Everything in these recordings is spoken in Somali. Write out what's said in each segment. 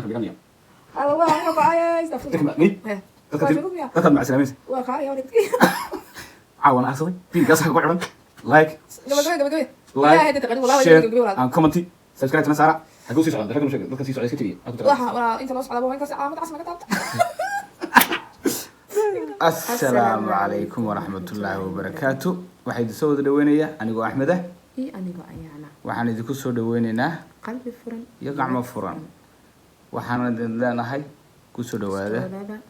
آخر بيغني هذا واحد ربع يستفيد كتب مع سلاميس وخاري ولك عاون أصلي في قصة قعدن لايك قبل لايك شير and كومنتي سبسكرايب تنسى هقول سيسو عند رقم شكل رقم سيسو على سكتي ولا انت نص على ابو انت ساعه عصمه كتبت السلام عليكم ورحمة الله وبركاته waxay soo wada dhaweynaya anigoo Axmed ah iyo anigoo Ayaana waxaan idinku soo dhaweynaynaa qalbi furan iyo gacmo furan waxaan leenahay ku soo dhawaada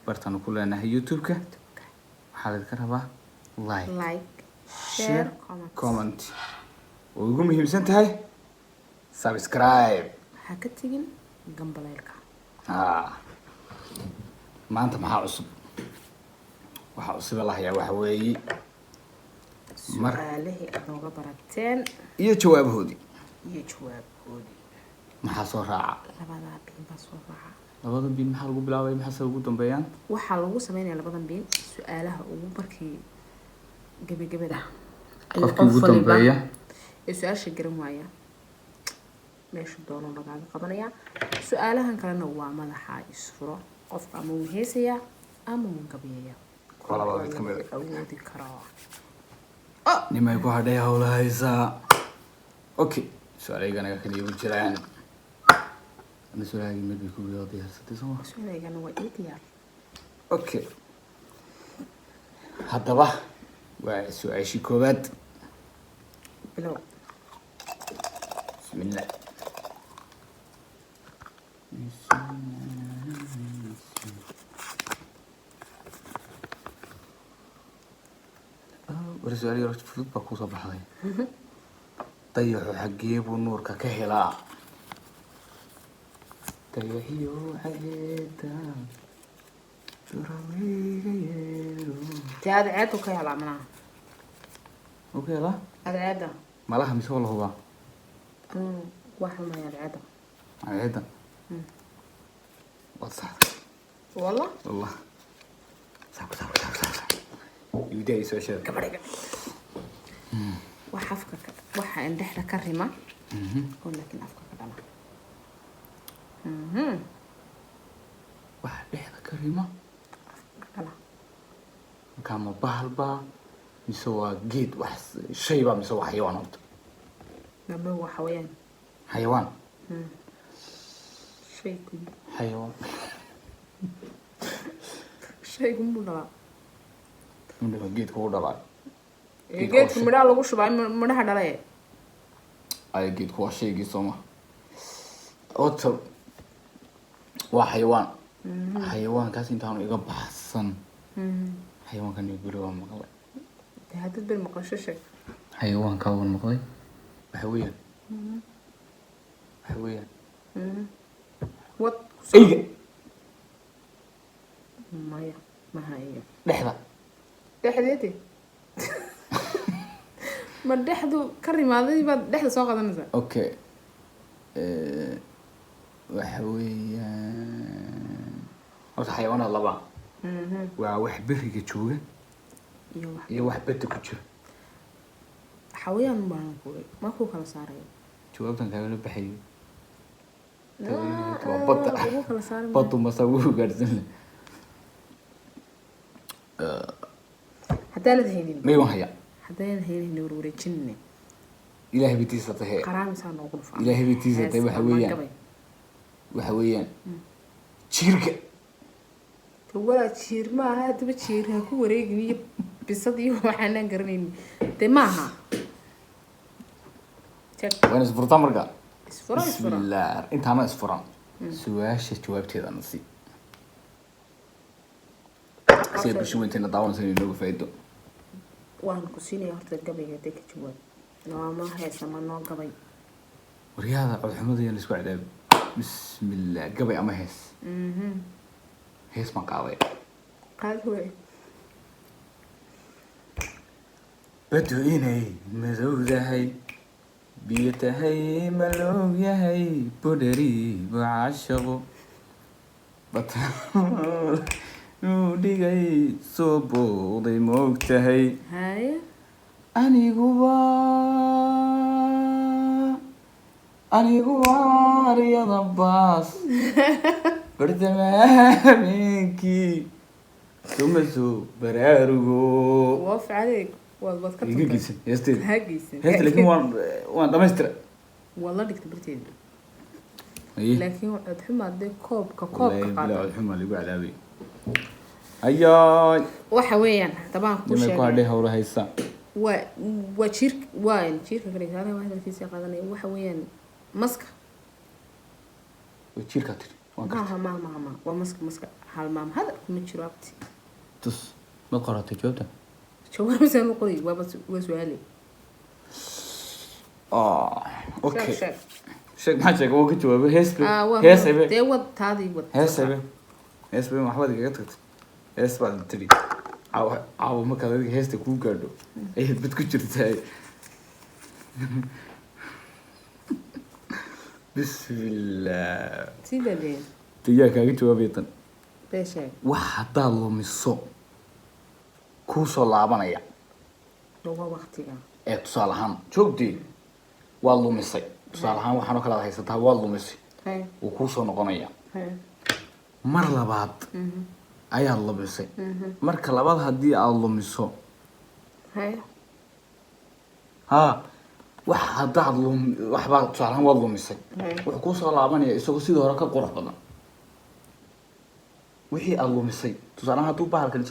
bartaan ku leenahay YouTube-ka waxaa la ka rabaa like share comment oo ugu muhiimsan tahay subscribe ha ka tagin gambaleelka maanta maxaa cusub waxa cusub la hayaa waxa weeye su'aalihii aad nooga barateen iyo jawaabahoodii maxaa soo raaca labada bin baa soo raaca labada bin maxaa lagu bilaabay maxaa ugu dambeeyaan waxaa lagu sameeyaa labada bin su'aalaha ugu markii gabagabada qofkii ugu dambeeya ee su'aasha garan waaya meesha doono laga qabanaya su'aalahan kalena waa madaxa isfuro qofka ama uu heesaya ama uu gabeeya labada mid kamid ah awoodi karaa nimay ku hadhay hawlahaysa okay su'aalaygana ka kaliya jiraan ana su'aalay mid ku wada diyaarsaday soo su'aalaygana waa diyaar okay haddaba waa su'aashii koowaad bilow bismillah ورسالي رحت فلوس بكوسة بحضي طيحوا حقيبوا النور ككهلا طيحوا حقيتا هذا عاد وكهلا منها وكهلا هذا عاد ما لها مش والله هو واحد ما يعاد عاد وصح والله صح يودي يسوي شيء كبريك وحفكك وح عند إحنا كريمة ولكن أفكك دلنا واحد إحنا كريمة لا كان بحلبة مسوى جيد وحس شيء بقى مسوى حيوان أنت لما هو حيوان شيء كم حيوان شيء كم ولا من جيد هو دلائل جيد في مدى لو شو بعد مدى هدلاي أي جيد هو شيء جسمه أوتر وحيوان حيوان كاسين تانو يجا بحسن حيوان كان يقولوا مقلي هذا بالمقششة حيوان كون مقلي حيوان وات إيه ما هي لحظة دحديتي ما دحدو كريم هذا يبقى دحدو سوق هذا نزل أوكي وحويا هذا حيوان الله بقى وواحد بيرجع تشوفه واحد بيته كتشوف حويان ما هو خلاص صار جوابتك كانوا بحي بطل مسويه قرزن حتى لا تهينين ما يوهيا حتى لا تهينين نوروري جنة إلهي بيتيسة تهي قرام سان نقول فا إلهي بيتيسة تهي وحويا شيرك ولا شير ما هاد بتشير هكو وريقني بصدي وحنا قرنين تماها وين اسفرطان مرقا بسم الله انت ما اسفران سواش جوابتي هذا نصيب سيب شو انت نطاون سنين لو فايدو وان كسيني هرت قبي هديك جواب نو ما هي سما نو قبي ورياضة عبد الحمد يا نسوع عذاب بسم الله قبي اما هيس هيس ما قاوي قال هو بدو إني مزودهي بيتهي ملوم يهي بدري بعشقو بطل نودي صوبو ضي موقتهي هاي أني قبا anigu waariyada baas bartamaankii sumaso baraarugo وقف عليك والله iga كتبت geysan heesteeda هاجيسن heesta laakiin waan dhamaystira والله ديك برتين aye لكن وعد حما دي كوب كوب والله bilaa كقاطع codxumaa lagu cadaabay ayaay waxa weeyaan طبعا كل nimay ku شيء hadhay hawla haysa وشيرك وين شيرك كده هذا واحد الكيس قادني waxa weeyaan maska way jiirkaa tiri waan gartay ما ومسك هل مام هذا كم جرو abti tus ma qoratay jawaabta جواب مثلا قولي وسؤالي okay شك sheeg maxaa sheegay wuu ka jawaabay hees bay اه hees bay دي ود هذه ود hees bay hees bay waxbaad igaga tagtay hees baad tiri caawa markaad adiga heesta kuu gaadho ayaad bad ku jirtaa bismillah سيدا دين tayaa kaaga jawaabaya tan بيشك wax haddaad lumiso kuu soo laabanaya هو وقتي ee tusaale ahaan joogdii waa lumisay tusaale ahaan waxaanoo kale aad haysataa waa lumisay هاي wuu kuu soo noqonaya هاي mar labaad ayaad lumisay marka labaad haddii aad lumiso هاي haa wax haddaad waxbaa tusaale ahaan waad lumisay wuxuu kuu soo laabanaya isagoo sidii hore ka qurux badan wixii aad lumisay tusaale ahaan hadduu bahalkan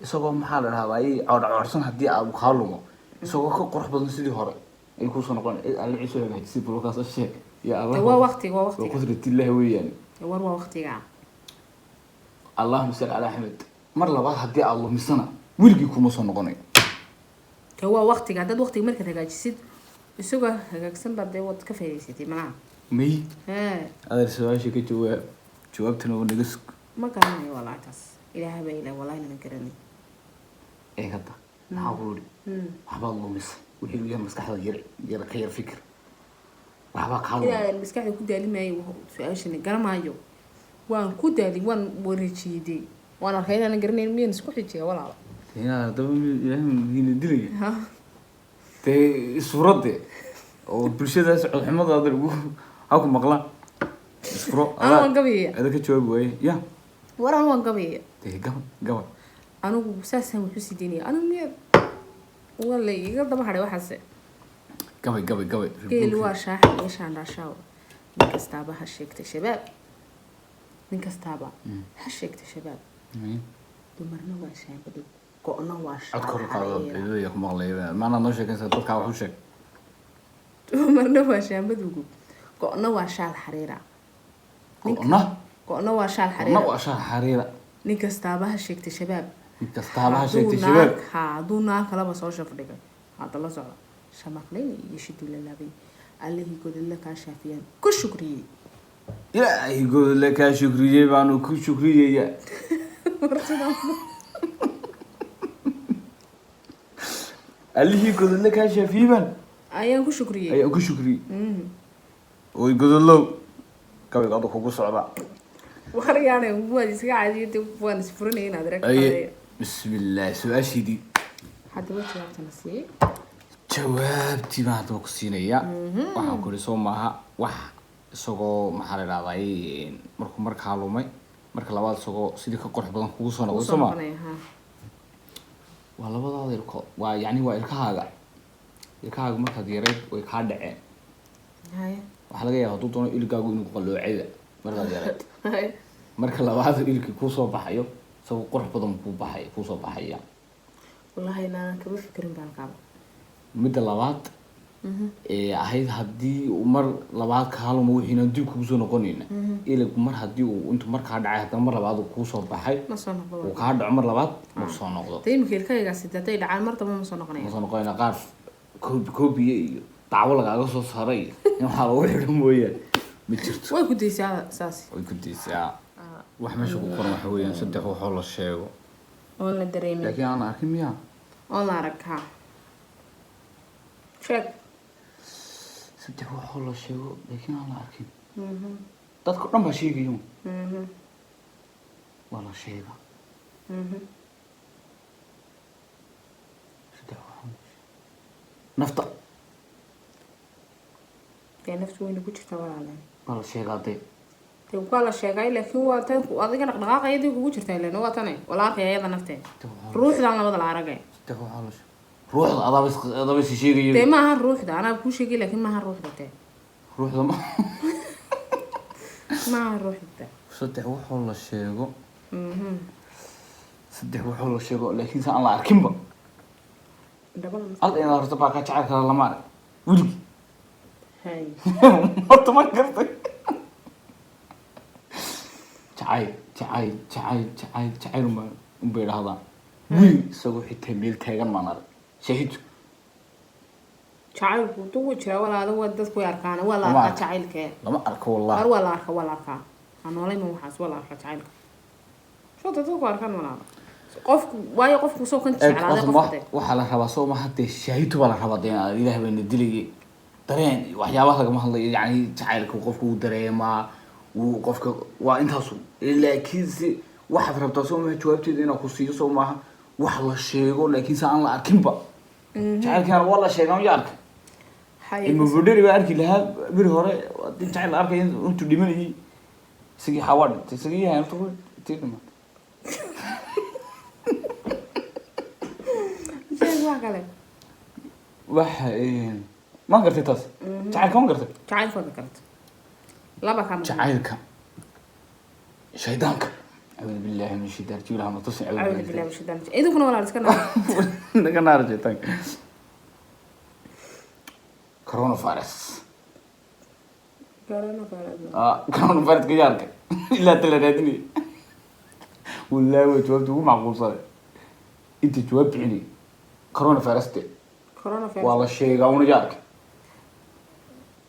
isagoo maxaa la dhahdaa ay coodcoodsan haddii aad kaa lumo isagoo ka qurux badan sidii hore ay kuusoo noqon alle ciiso hagaajisay bulkaas sheeg ya allah هو وقتي qudrati illah weeyaan هو وقتي allahuma salli calaa axmed mar labaad haddii aad lumisana weligii kuma soo noqonayo هو وقتي هذا وقتي مركز هجاجسيد isagoo hagaagsan baad dee wad ka faa'iidaysatay malaha may haa adeer su-aasha ka jawaab jawaabtana waa naga sug ma garanayo walaa taas ilaahay baa ilaa walaahi lama garanay ee hadda maxaa ku yidhi waxbaad lumisay wixii yar maskaxda yar ka yar fikir waxbaa kaa lumay ilaa maskaxda ku daali maayo su-aashani garamaayo waan ku daali waan wareejiyey waan arkay inaan garanayn miyaan isku xijiga walaala yaa daba ilaahay miina dilaya ha dee suuradde oo bulshadaas codxumadaada lagu haku maqlaan isfuro waan gabayaya ada ka jawaabi waaye ya waraan waan gabayaya dee gabal anigu saasaan wuxuu sii daynaya anigu miyaad wala iga daba hadhay waxaase gabay geeli waa shaaxa iyo shaandhaashaaw nin kastaaba ha sheegtay shabaab nin kastaaba ha sheegtay shabaab dumarna waa shaambadhow go-na waa cod kor u qaado eedada ku maqlay maana noo sheekaysa dadkaa wax u sheeg dumarna waa shaambadowgu go-na waa shaal xariira go-na waa shaal xariira waa shaal xariira nin kastaaba ha sheegtay shabaab nin kastaaba ha sheegtay shabaab hadduu naag kalaba soo shafdhigay hadda la socda shamaqlayn iyo shiduu la laabay allihii godadla kaa shaafiyaan ku shukriyey ilaahay godadla kaa shukriyey baanu ku shukriyaya allihii godadla kaa shaafiyey baan ayaan ku shukriyey ayaan ku shukriyey oy godadlow gabayga adda kugu socda waryaane waad iska caadiyada waan isfuranaya inaad aye bismillaah su-aashiidii haddaba jawaabtana siiyey jawaabtii baan haddaba ku siinayaa waxaan ku ihi soo maaha wax isagoo maxaa la idhahday markuu markaa lumay marka labaad isagoo sidii ka qurux badan kugu soo noqday soo maa waa labadaada ilko waa yacni waa ilkahaaga markaad yarayd way kaa dhaceen waxaa laga yaaba hadduu doono iligaagu inuu qalloocayda markaad yarayd marka labaad ilkii kuusoo baxayo isagoo qurux badan kuusoo baxaya wallahi inaanan kaba fikirin baan qaba midda labaad ee ahayd haddii mar labaad kaaluma wixiina dib kugu soo noqonayna ilig mar haddii uu intuu markaa dhacay haddana mar labaad uu kuusoo baxay ma soo noqdo uu kaa dhaco mar labaad ma soo noqdo dee imika ilkahaygaasi haday dhacaan mar damba ma soo noqonaya ma soo noqonayna qaar koobiye iyo dacwo lagaaga soo saaray in waxaa lagu xidho mooyaane ma jirto way ku daysaa saas way ku daysaa wax meesha ku qoran waxa weeyaan saddex waxoo la sheego oon la dareemin laakiin aan arkin miyaa oon la arag ha sheeg saddex waxoo la sheego laakiin aan la arkin dadka dhan baa sheegayo waa la sheegaa saddex waxoo nafta dee naftu wayna ku jirtaa walaaleen wala sheegaday dee waa la sheegay laakiin waa tan adiga dhaqdhaqaaqayadii kugu jirtaa ileen waa tane wala arkay ayada nafteeda ruuxdan labada la aragay ruuxda adaba si sheegay dee maaha ruuxda anaa kuu sheegay laakiin maaha ruuxda dee ruuxda maaha ruuxda saddex wuxuu la sheego saddex wuxuu la sheego laakiin aan la arkinba al ina horta baa ka jacayl kala lama arag wili hay horta ma gartay jacayl un bay dhahdaan wiil isagoo xitaa meel taagan maan arag shahidu jacaylku dugu jira walaalo waa dadku way arkaan waa la arkaa jacaylkee lama arko wallahi war waa la arkaa anoolay ma waxaas waa la arkaa jacaylka soo dadku arkaan walaalo qofku waayo qofku soo kan jeclaaday qofte waxa la rabaa soo ma hadee shahidu baa la rabaa dee ilaahay bayna dilayay dareen waxyaabaha lagama hadlayo yani jacaylka qofku uu dareemaa uu qofka waa intaas laakiin si waxaad rabtaa soo ma jawaabteeda inaa ku siiyo soo maaha wax la sheego laakiin sa aan la arkinba jacaylkan waa la sheegaa ma arka ilmu budheri baa arki lahaa beri hore hadii jacayl la arkay intuu dhimanayay isagii xawaa dhintay isagii yahay intuu tii dhimatay waxa ma gartay taas jacaylka ma gartay jacaylka ma gartay laba kama jacaylka shaydaanka أعوذ بالله من الشيطان الرجيم لما تصل أعوذ بالله من الشيطان الرجيم إذا كنا ولا نسكنا نسكنا الشيطان كورونا فيروس كورونا فيروس كيارك إلا تلاتني والله وجوابته معقول صار أنت جوابت يعني كورونا فيروس والله الشيء قاون جارك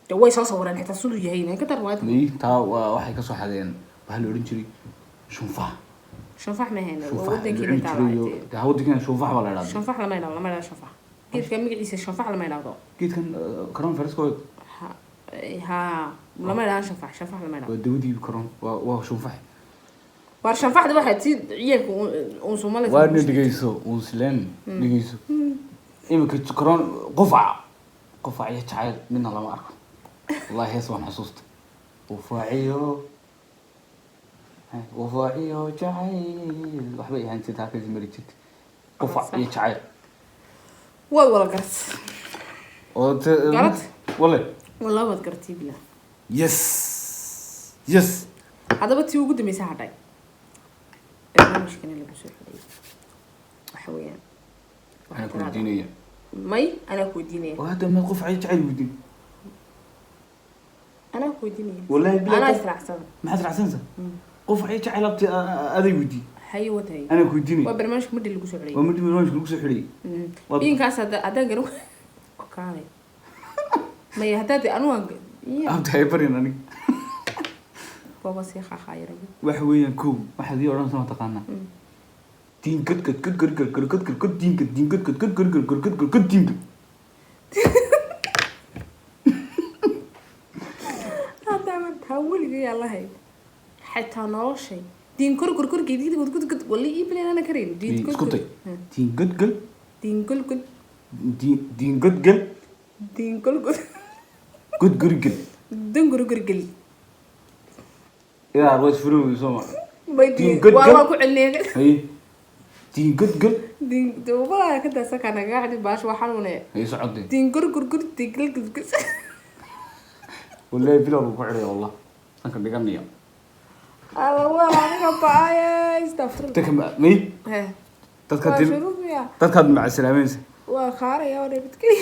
جوي صورا حتى صدق يهين كتر واحد ليه تا واحد كسر حدين بهالورنجري شنفح ما هنا ودك كده تعبتي ده هو دي كان شنفح ولا لا شنفح لما يلا لما لا شنفح كيف كان مقعيس شنفح لما يلا كيف كان كرون فارس كود ها لما لا شنفح لما يلا ودودي كرون وشنفح war شنفح ده واحد تيد عيالك وصومالي وارني دقيسو وسلام دقيسو إما كرون قفع يتعال من الله ما أعرف والله يسوى حسوست وفاعيو وفاعيو جعيل وحبي هانتي تاكل مريجت قفع يتعال والله قرت قرت والله ما قرتي بلا يس هذا بتي وجود مساحة هاي المشكلة اللي بصير وحويان أنا كنت دينية ماي أنا كنت دينية وهذا ما قفع يتعال ودي أنا كنت دينية والله أنا أسرع سنة ما أسرع سنة قفع يتعال أبتي أذي ودي هاي وتاي أنا كنت دينية وبرنامج مدي اللي بصير عليه ومدي برنامج اللي بصير عليه بين كاس هذا قالوا كاري ما يهتدي أنا أبتي هيبرين أنا بابا سيخا خير وحويا كوم واحد يوران سما تقانا دين كد كد كد كد كد كد كد كد دين كد دين كد كد كد كد كد كد كد كد دين كد هذا ما تحول لي الله حتى نوشي دين كر كر كر كد كد كد كد ولا يبلي أنا كريم دين كد دين كد كد دين كل كل دين كد كد دين كل كل كد كد كد دين كر كر كل يا روز فروي سما دين كد والله كعلني هي دين كد كد دين دوبا كده سكنا قاعد باش وحنونه هي صعد دين كر كر كر دين كل كل كل ولا بلا بقعد والله أنا كنت قامني الله والله باي استغفر الله تكمل مي ها تذكر مع السلامين وخاري يا ولد بتكلي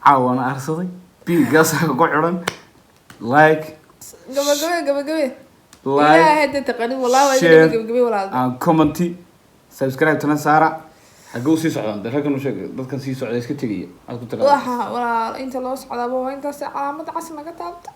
عاون أرصدي بين قصة قعرن لايك قبل لايك لا هذا تقدم والله قبل ولا كومنتي سبسكرايب تنا سارة حقول سي سعدان ده كانوا شيء ده كان سي سعدان إيش كتيجي أنا كنت ولا أنت لو صعد أبوه أنت ساعة ما تعرف ما كتبت